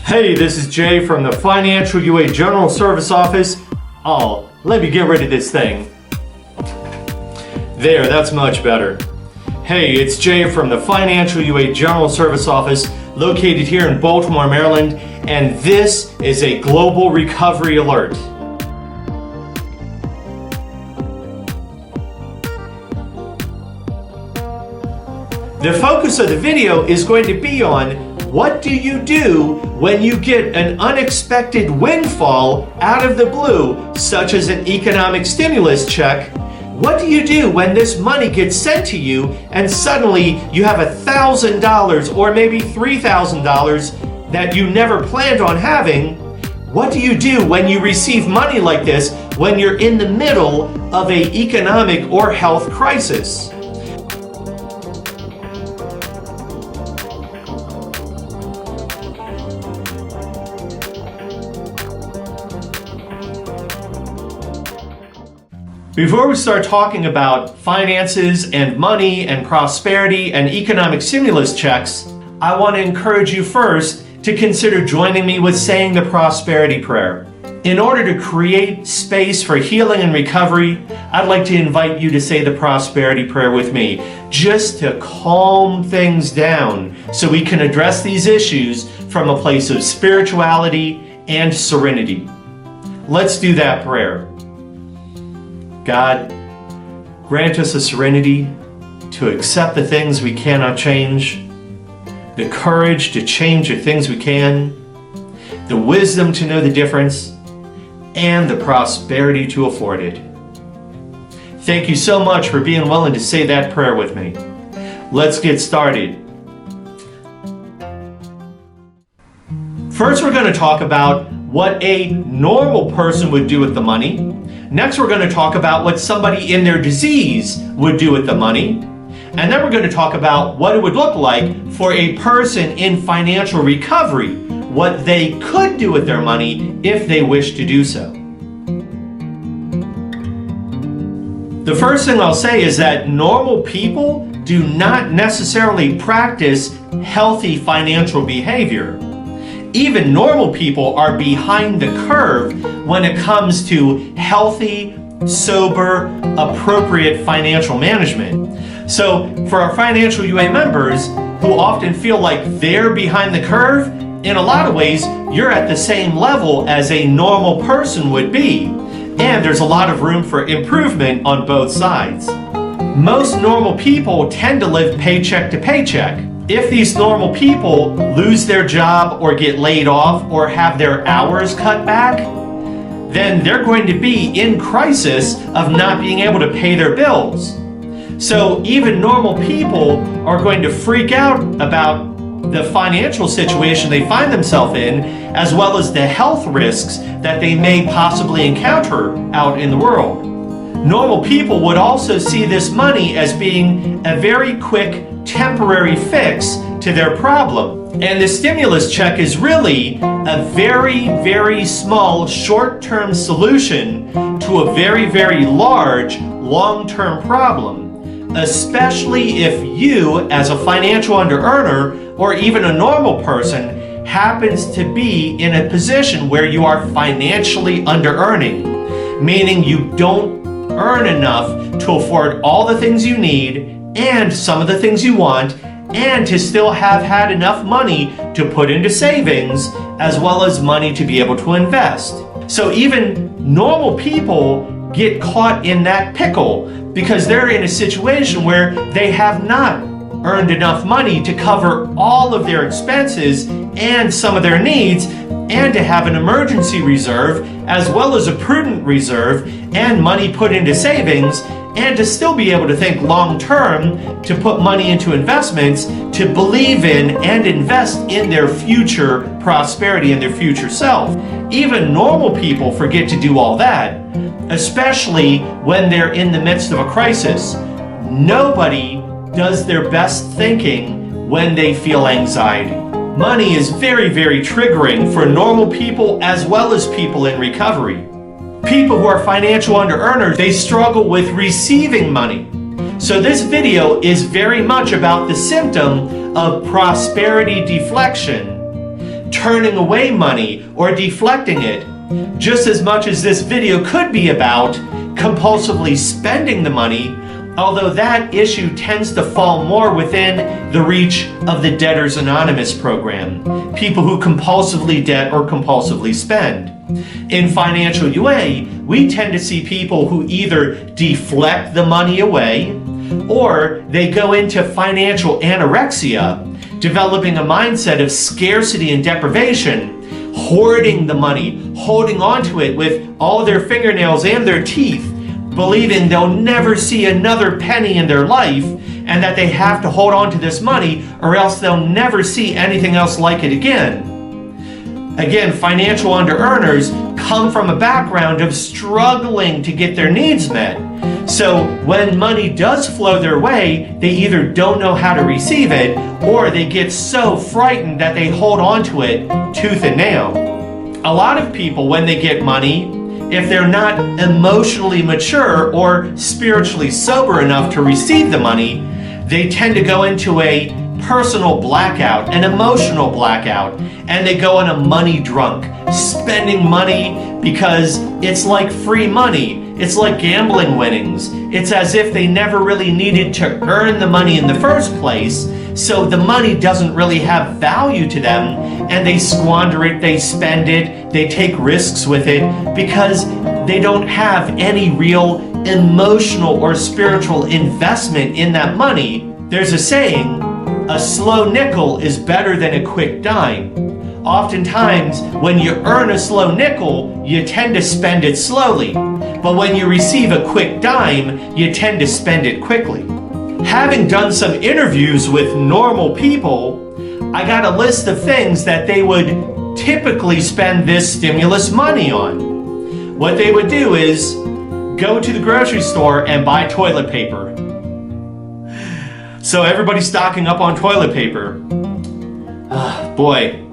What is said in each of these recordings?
Hey, this is Jay from the Financial UA General Service Office. Oh, let me get rid of this thing. There, that's much better. Hey, it's Jay from the Financial UA General Service Office, located here in Baltimore, Maryland, and this is a global recovery alert. The focus of the video is going to be on what do you do when you get an unexpected windfall out of the blue, such as an economic stimulus check. What do you do when this money gets sent to you and suddenly you have $1,000 or maybe $3,000 that you never planned on having? What do you do when you receive money like this when you're in the middle of an economic or health crisis? Before we start talking about finances and money and prosperity and economic stimulus checks, I want to encourage you first to consider joining me with saying the prosperity prayer. In order to create space for healing and recovery, I'd like to invite you to say the prosperity prayer with me, just to calm things down so we can address these issues from a place of spirituality and serenity. Let's do that prayer. God, grant us a serenity to accept the things we cannot change, the courage to change the things we can, the wisdom to know the difference, and the prosperity to afford it. Thank you so much for being willing to say that prayer with me. Let's get started. First, we're going to talk about what a normal person would do with the money. Next, we're going to talk about what somebody in their disease would do with the money. And then we're going to talk about what it would look like for a person in financial recovery, what they could do with their money if they wish to do so. The first thing I'll say is that normal people do not necessarily practice healthy financial behavior. Even normal people are behind the curve when it comes to healthy, sober, appropriate financial management. So for our Financial UA members who often feel like they're behind the curve, in a lot of ways, you're at the same level as a normal person would be. And there's a lot of room for improvement on both sides. Most normal people tend to live paycheck to paycheck. If these normal people lose their job or get laid off or have their hours cut back, then they're going to be in crisis of not being able to pay their bills. So even normal people are going to freak out about the financial situation they find themselves in, as well as the health risks that they may possibly encounter out in the world. Normal people would also see this money as being a very quick temporary fix to their problem. And the stimulus check is really a very, very small short-term solution to a very, very large long-term problem, especially if you, as a financial under-earner or even a normal person, happens to be in a position where you are financially under-earning, meaning you don't earn enough to afford all the things you need and some of the things you want, and to still have had enough money to put into savings, as well as money to be able to invest. So even normal people get caught in that pickle because they're in a situation where they have not earned enough money to cover all of their expenses and some of their needs, and to have an emergency reserve as well as a prudent reserve and money put into savings, and to still be able to think long term, to put money into investments, to believe in and invest in their future prosperity and their future self. Even normal people forget to do all that, especially when they're in the midst of a crisis. Nobody does their best thinking when they feel anxiety. Money is very, very triggering for normal people as well as people in recovery. People who are financial under-earners, they struggle with receiving money. So this video is very much about the symptom of prosperity deflection, turning away money or deflecting it, just as much as this video could be about compulsively spending the money, although that issue tends to fall more within the reach of the Debtors Anonymous program, people who compulsively debt or compulsively spend. In financial UA, we tend to see people who either deflect the money away or they go into financial anorexia, developing a mindset of scarcity and deprivation, hoarding the money, holding onto it with all their fingernails and their teeth, believing they'll never see another penny in their life and that they have to hold on to this money or else they'll never see anything else like it again. Again, financial under-earners come from a background of struggling to get their needs met. So when money does flow their way, they either don't know how to receive it or they get so frightened that they hold on to it tooth and nail. A lot of people, when they get money, if they're not emotionally mature or spiritually sober enough to receive the money, they tend to go into a personal blackout, an emotional blackout, and they go on a money drunk, spending money because it's like free money. It's like gambling winnings. It's as if they never really needed to earn the money in the first place, so the money doesn't really have value to them, and they squander it, they spend it, they take risks with it because they don't have any real emotional or spiritual investment in that money. There's a saying, a slow nickel is better than a quick dime. Oftentimes, when you earn a slow nickel, you tend to spend it slowly. But when you receive a quick dime, you tend to spend it quickly. Having done some interviews with normal people, I got a list of things that they would typically spend this stimulus money on. What they would do is go to the grocery store and buy toilet paper. So everybody's stocking up on toilet paper. Boy.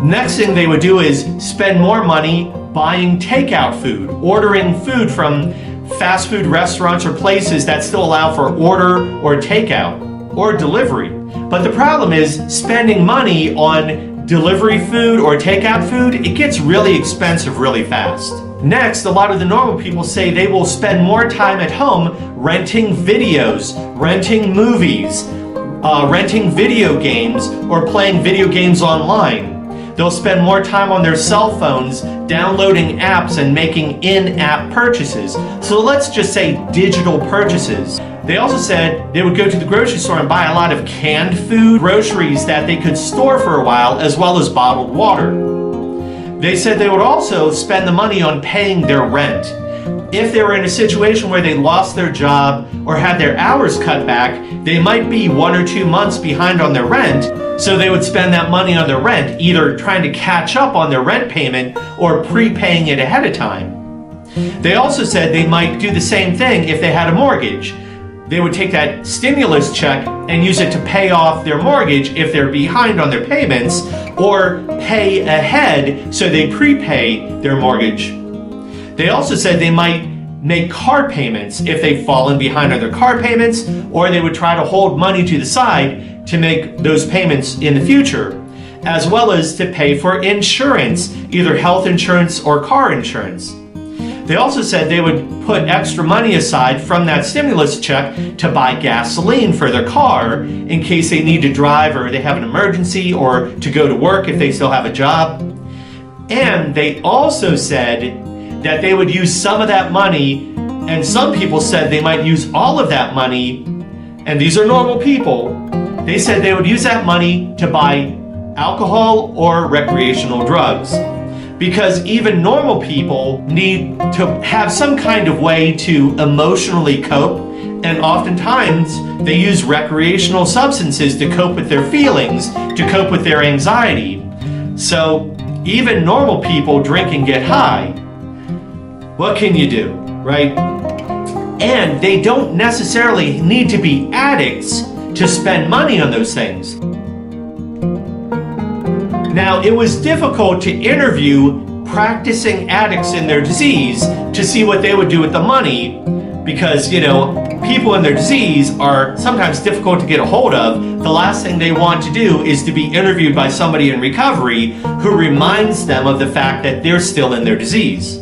Next thing they would do is spend more money buying takeout food, ordering food from fast food restaurants or places that still allow for order or takeout or delivery. But the problem is spending money on delivery food or takeout food, it gets really expensive really fast. Next, a lot of the normal people say they will spend more time at home renting videos, renting movies, renting video games, or playing video games online. They'll spend more time on their cell phones, downloading apps and making in-app purchases. So let's just say digital purchases. They also said they would go to the grocery store and buy a lot of canned food, groceries that they could store for a while, as well as bottled water. They said they would also spend the money on paying their rent. If they were in a situation where they lost their job or had their hours cut back, they might be 1 or 2 months behind on their rent, so they would spend that money on their rent, either trying to catch up on their rent payment or prepaying it ahead of time. They also said they might do the same thing if they had a mortgage. They would take that stimulus check and use it to pay off their mortgage if they're behind on their payments, or pay ahead so they prepay their mortgage. They also said they might make car payments if they've fallen behind on their car payments, or they would try to hold money to the side to make those payments in the future, as well as to pay for insurance, either health insurance or car insurance. They also said they would put extra money aside from that stimulus check to buy gasoline for their car in case they need to drive or they have an emergency, or to go to work if they still have a job. And they also said that they would use some of that money, and some people said they might use all of that money, and these are normal people. They said they would use that money to buy alcohol or recreational drugs, because even normal people need to have some kind of way to emotionally cope, and oftentimes they use recreational substances to cope with their feelings, to cope with their anxiety. So even normal people drink and get high. What can you do, right? And they don't necessarily need to be addicts to spend money on those things. Now, it was difficult to interview practicing addicts in their disease to see what they would do with the money, because, people in their disease are sometimes difficult to get a hold of. The last thing they want to do is to be interviewed by somebody in recovery who reminds them of the fact that they're still in their disease.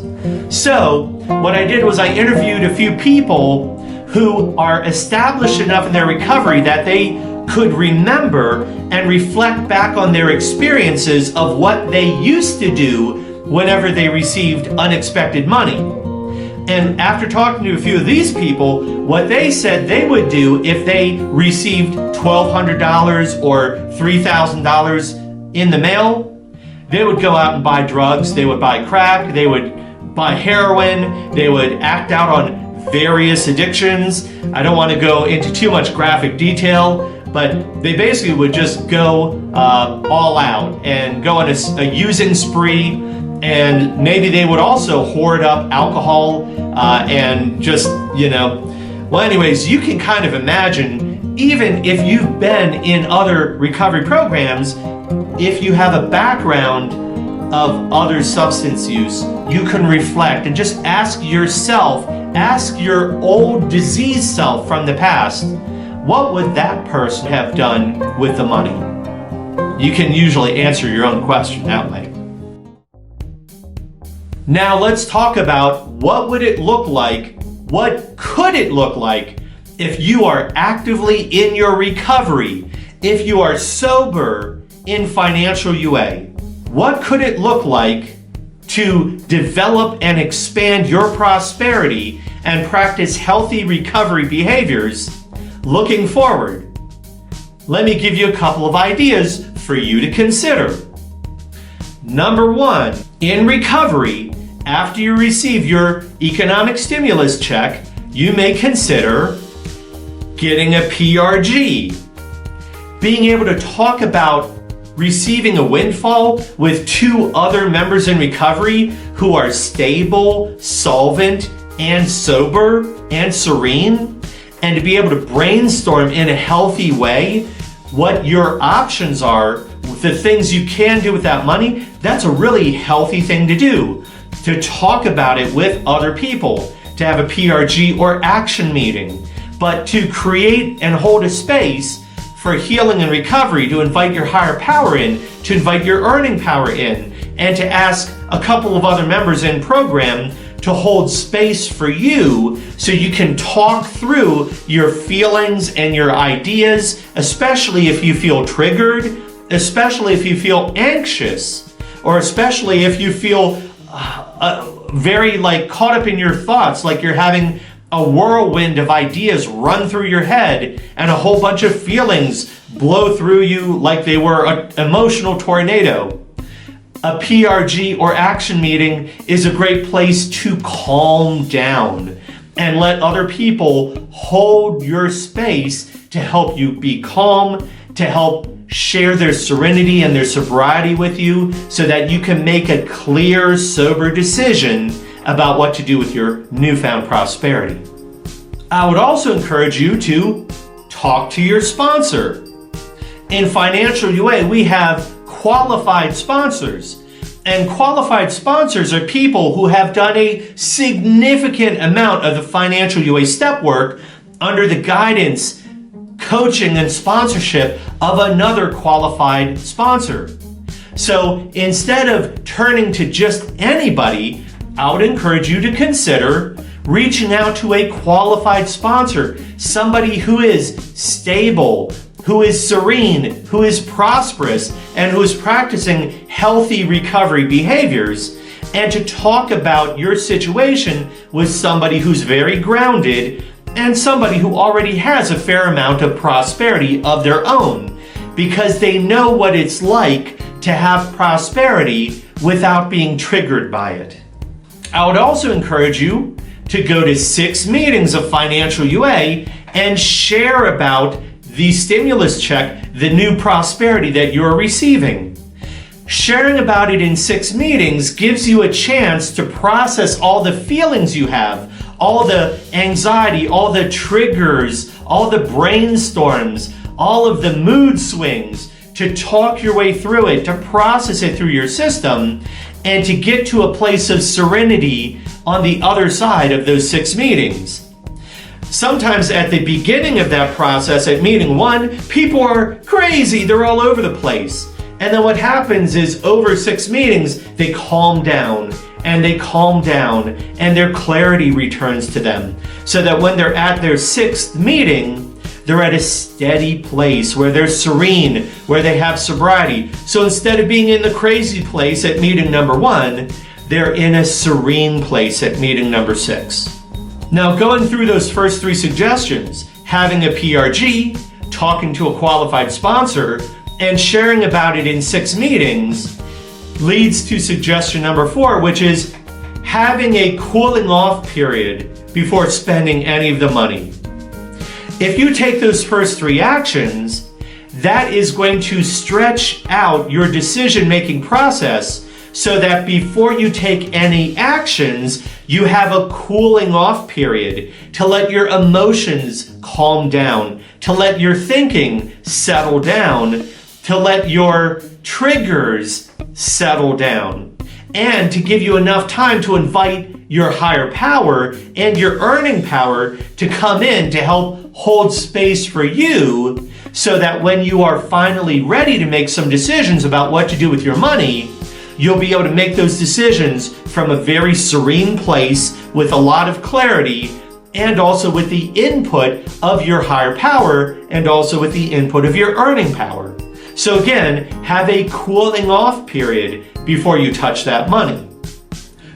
So what I did was I interviewed a few people who are established enough in their recovery that they could remember and reflect back on their experiences of what they used to do whenever they received unexpected money. And after talking to a few of these people, what they said they would do if they received $1,200 or $3,000 in the mail, they would go out and buy drugs, they would buy crack, they would buy heroin, they would act out on various addictions. I don't want to go into too much graphic detail, but they basically would just go all out and go on a using spree. And maybe they would also hoard up alcohol and just, well, anyways, you can kind of imagine, even if you've been in other recovery programs, if you have a background of other substance use, you can reflect and just ask yourself, ask your old disease self from the past, what would that person have done with the money? You can usually answer your own question that way. Now let's talk about what would it look like, what could it look like if you are actively in your recovery, if you are sober in financial UA. What could it look like to develop and expand your prosperity and practice healthy recovery behaviors looking forward? Let me give you a couple of ideas for you to consider. Number one, in recovery, after you receive your economic stimulus check, you may consider getting a PRG. Being able to talk about receiving a windfall with two other members in recovery who are stable, solvent, and sober and serene, and to be able to brainstorm in a healthy way what your options are, the things you can do with that money, that's a really healthy thing to do. To talk about it with other people, to have a PRG or action meeting, but to create and hold a space for healing and recovery, to invite your higher power in, to invite your earning power in, and to ask a couple of other members in program to hold space for you so you can talk through your feelings and your ideas, especially if you feel triggered, especially if you feel anxious, or especially if you feel very caught up in your thoughts, like you're having a whirlwind of ideas run through your head and a whole bunch of feelings blow through you like they were an emotional tornado. A PRG or action meeting is a great place to calm down and let other people hold your space to help you be calm, to help share their serenity and their sobriety with you so that you can make a clear, sober decision about what to do with your newfound prosperity. I would also encourage you to talk to your sponsor. In financial UA, we have qualified sponsors. And qualified sponsors are people who have done a significant amount of the financial UA step work under the guidance, coaching, and sponsorship of another qualified sponsor. So instead of turning to just anybody, I would encourage you to consider reaching out to a qualified sponsor, somebody who is stable, who is serene, who is prosperous, and who is practicing healthy recovery behaviors, and to talk about your situation with somebody who's very grounded and somebody who already has a fair amount of prosperity of their own, because they know what it's like to have prosperity without being triggered by it. I would also encourage you to go to 6 meetings of financial UA and share about the stimulus check, the new prosperity that you're receiving. Sharing about it in 6 meetings gives you a chance to process all the feelings you have, all the anxiety, all the triggers, all the brainstorms, all of the mood swings, to talk your way through it, to process it through your system, and to get to a place of serenity on the other side of those 6 meetings. Sometimes at the beginning of that process at meeting 1, people are crazy, they're all over the place. And then what happens is over 6 meetings, they calm down and they calm down and their clarity returns to them. So that when they're at their 6th meeting, they're at a steady place where they're serene, where they have sobriety. So instead of being in the crazy place at meeting number 1, they're in a serene place at meeting number 6. Now, going through those first 3 suggestions, having a PRG, talking to a qualified sponsor, and sharing about it in 6 meetings leads to suggestion number 4, which is having a cooling off period before spending any of the money. If you take those first 3 actions, that is going to stretch out your decision-making process so that before you take any actions, you have a cooling off period to let your emotions calm down, to let your thinking settle down, to let your triggers settle down, and to give you enough time to invite your higher power and your earning power to come in to help hold space for you so that when you are finally ready to make some decisions about what to do with your money, you'll be able to make those decisions from a very serene place with a lot of clarity and also with the input of your higher power and also with the input of your earning power. So again, have a cooling off period before you touch that money.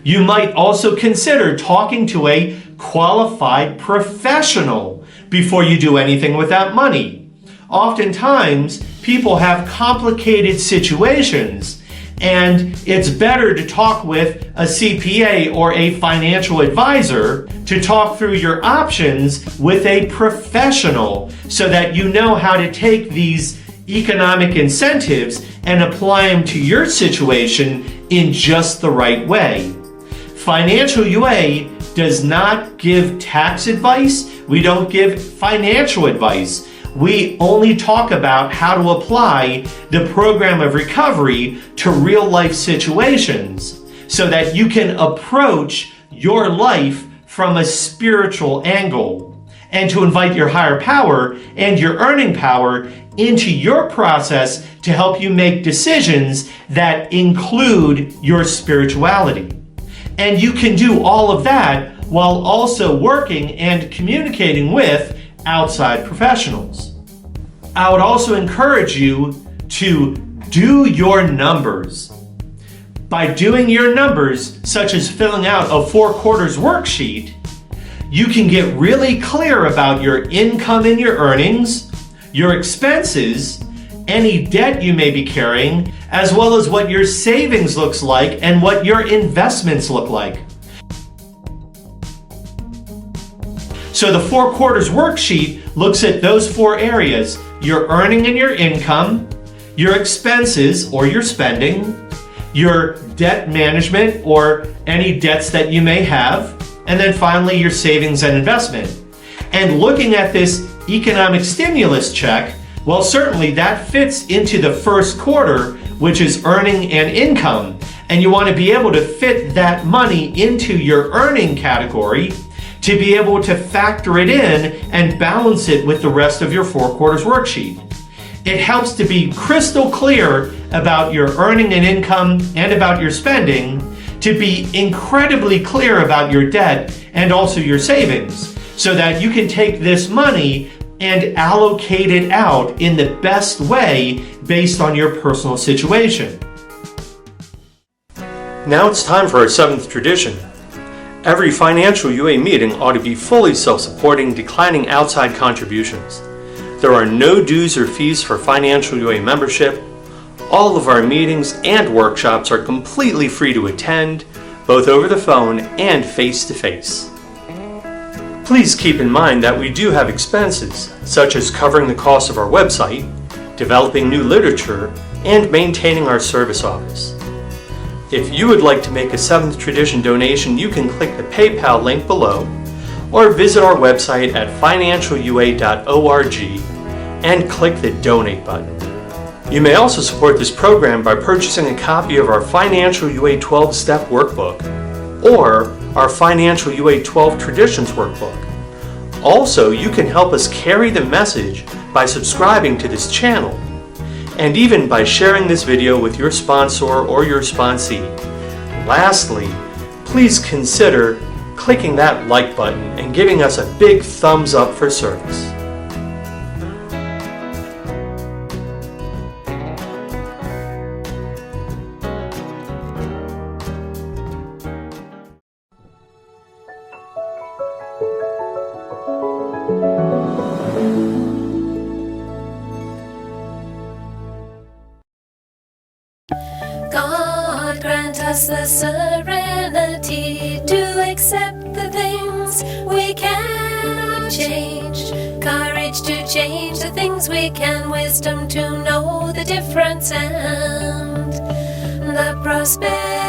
You might also consider talking to a qualified professional before you do anything with that money. Oftentimes, people have complicated situations, and it's better to talk with a CPA or a financial advisor to talk through your options with a professional so that you know how to take these economic incentives and apply them to your situation in just the right way. Financial UA does not give tax advice. We don't give financial advice. We only talk about how to apply the program of recovery to real life situations so that you can approach your life from a spiritual angle and to invite your higher power and your earning power into your process to help you make decisions that include your spirituality. And you can do all of that while also working and communicating with outside professionals. I would also encourage you to do your numbers. By doing your numbers, such as filling out a 4 Quarters Worksheet, you can get really clear about your income and your earnings, your expenses, any debt you may be carrying, as well as what your savings looks like and what your investments look like. So the 4 Quarters Worksheet looks at those 4 areas: your earning and your income, your expenses or your spending, your debt management or any debts that you may have, and then finally your savings and investment. And looking at this economic stimulus check, well, certainly that fits into the first quarter, which is earning and income. And you want to be able to fit that money into your earning category to be able to factor it in and balance it with the rest of your 4 Quarters Worksheet. It helps to be crystal clear about your earning and income and about your spending, to be incredibly clear about your debt and also your savings, so that you can take this money and allocate it out in the best way based on your personal situation. Now it's time for our 7th tradition. Every financial UA meeting ought to be fully self-supporting, declining outside contributions. There are no dues or fees for financial UA membership. All of our meetings and workshops are completely free to attend, both over the phone and face-to-face. Please keep in mind that we do have expenses, such as covering the cost of our website, developing new literature, and maintaining our service office. If you would like to make a 7th Tradition donation, you can click the PayPal link below or visit our website at financialua.org and click the Donate button. You may also support this program by purchasing a copy of our Financial UA 12-Step Workbook or our Financial UA 12 Traditions Workbook. Also, you can help us carry the message by subscribing to this channel, and even by sharing this video with your sponsor or your sponsee. Lastly, please consider clicking that like button and giving us a big thumbs up for service. God grant us the serenity to accept the things we cannot change, courage to change the things we can, wisdom to know the difference, and the prosperity